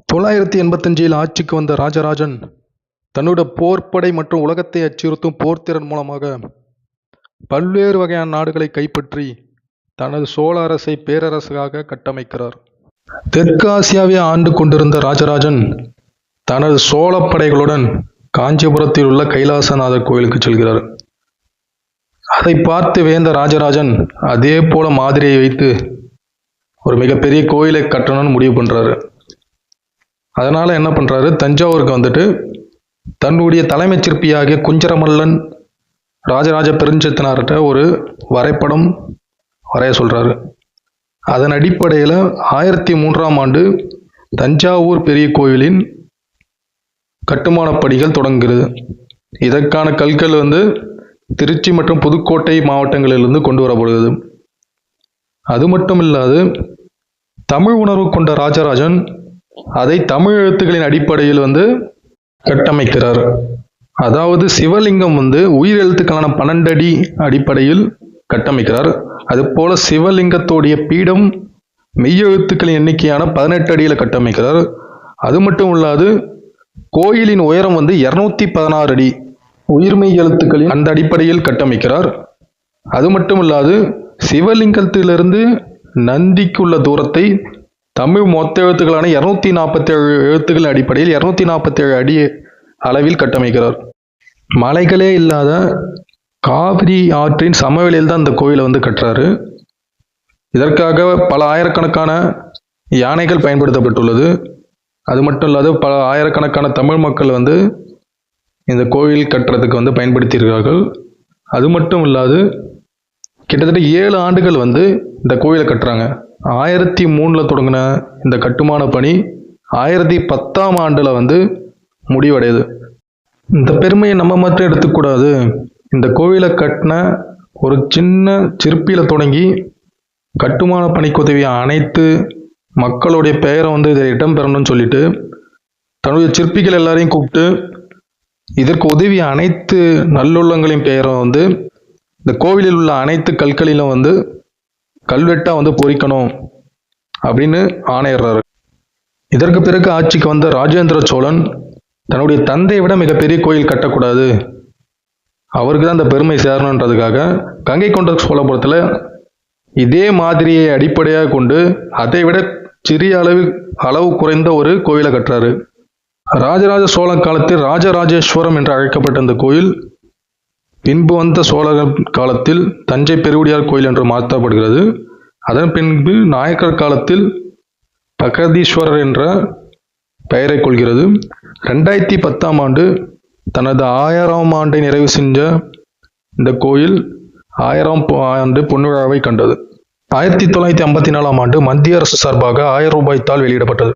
985 ஆட்சிக்கு வந்த ராஜராஜன் தன்னுடைய போர்ப்படை மற்றும் உலகத்தை அச்சுறுத்தும் போர்த்திறன் மூலமாக பல்வேறு வகையான நாடுகளை கைப்பற்றி தனது சோழ அரசை பேரரசாக கட்டமைக்கிறார். தெற்கு ஆசியாவை ஆண்டு கொண்டிருந்த ராஜராஜன் தனது சோழ படைகளுடன் காஞ்சிபுரத்தில் உள்ள கைலாசநாதர் கோயிலுக்கு செல்கிறார். அதை பார்த்து வியந்த ராஜராஜன் அதே போல மாதிரியை வைத்து ஒரு மிகப்பெரிய கோயிலை கட்டணும்னு முடிவு பண்றாரு. அதனால என்ன பண்றாரு, தஞ்சாவூருக்கு வந்துட்டு தன்னுடைய தலைமைச் சிற்பியாகிய குஞ்சரமல்லன் ராஜராஜ பெருஞ்செத்தினார்கிட்ட ஒரு வரைபடம் வரைய சொல்றாரு. அதன் அடிப்படையில் 1003ஆம் ஆண்டு தஞ்சாவூர் பெரிய கோயிலின் கட்டுமான பணிகள் தொடங்குகிறது. இதற்கான கற்கள் திருச்சி மற்றும் புதுக்கோட்டை மாவட்டங்களிலிருந்து கொண்டு வரப்படுகிறது. அது மட்டும் இல்லாது தமிழ் உணர்வு கொண்ட ராஜராஜன் அதை தமிழ் எழுத்துக்களின் அடிப்படையில் கட்டமைக்கிறார். அதாவது சிவலிங்கம் உயிர் எழுத்துக்களான 12 அடி அடிப்படையில் கட்டமைக்கிறார். அதுபோல சிவலிங்கத்தோடைய பீடம் மெய்யெழுத்துக்களின் எண்ணிக்கையான 18 அடியில் கட்டமைக்கிறார். அது மட்டும் இல்லாது கோயிலின் உயரம் 216 அடி உயிர்மெய் எழுத்துக்களின் அந்த அடிப்படையில் கட்டமைக்கிறார். அது மட்டும் இல்லாது சிவலிங்கத்திலிருந்து நந்திக்குள்ள தூரத்தை தமிழ் மொத்த எழுத்துக்களான 247 எழுத்துக்களின் அடிப்படையில் 247 அடி அளவில் கட்டமைக்கிறார். மலைகளே இல்லாத காவிரி ஆற்றின் சமவெளியில் தான் இந்த கோயிலை கட்டுறாரு. இதற்காக பல ஆயிரக்கணக்கான யானைகள் பயன்படுத்தப்பட்டுள்ளது. அது மட்டும் இல்லாது பல ஆயிரக்கணக்கான தமிழ் மக்கள் இந்த கோயில் கட்டுறதுக்கு பயன்படுத்தியிருக்கிறார்கள். அது மட்டும் இல்லாது கிட்டத்தட்ட 7 ஆண்டுகள் இந்த கோயிலை கட்டுறாங்க. 1003 தொடங்கின இந்த கட்டுமான பணி 1010ஆம் ஆண்டுல முடிவடையுது. இந்த பெருமையை நம்ம மட்டும் எடுத்துக்கூடாது. இந்த கோயிலை கட்டின ஒரு சின்ன சிற்பியில தொடங்கி கட்டுமான பணிக்கு உதவிய அனைத்து மக்களுடைய பெயரை இதில் இடம்பெறணும்னு சொல்லிட்டு தன்னுடைய சிற்பிகள் எல்லாரையும் கூப்பிட்டு இதற்கு உதவிய அனைத்து நல்லுள்ளங்களின் பெயரை இந்த கோவிலில் உள்ள அனைத்து கற்களிலும் கல்வெட்டா பொறிக்கணும் அப்படின்னு ஆணையிடுறாரு. இதற்கு பிறகு ஆட்சிக்கு வந்த ராஜேந்திர சோழன் தன்னுடைய தந்தையை விட மிகப்பெரிய கோயில் கட்டக்கூடாது, அவருக்கு தான் இந்த பெருமை சேரணுன்றதுக்காக கங்கை கொண்ட சோழபுரத்தில் இதே மாதிரியை அடிப்படையாக கொண்டு அதை விட சிறிய அளவு குறைந்த ஒரு கோயிலை கட்டுறாரு. ராஜராஜ சோழன் காலத்தில் ராஜராஜேஸ்வரம் என்று அழைக்கப்பட்ட இந்த கோயில் பின்பு வந்த சோழர்கள் காலத்தில் தஞ்சை பெருவுடையார் கோயில் என்று மாற்றப்படுகிறது. அதன் பின்பு நாயக்கர் காலத்தில் பகதீஸ்வரர் என்ற பெயரை கொள்கிறது. 2010ஆம் ஆண்டு தனது 1000ஆம் ஆண்டை நிறைவு செஞ்ச இந்த கோயில் 1000ஆம் ஆண்டு பொன்விழாவை கண்டது. 1954ஆம் ஆண்டு மத்திய அரசு சார்பாக 1000 ரூபாய் தாள் வெளியிடப்பட்டது.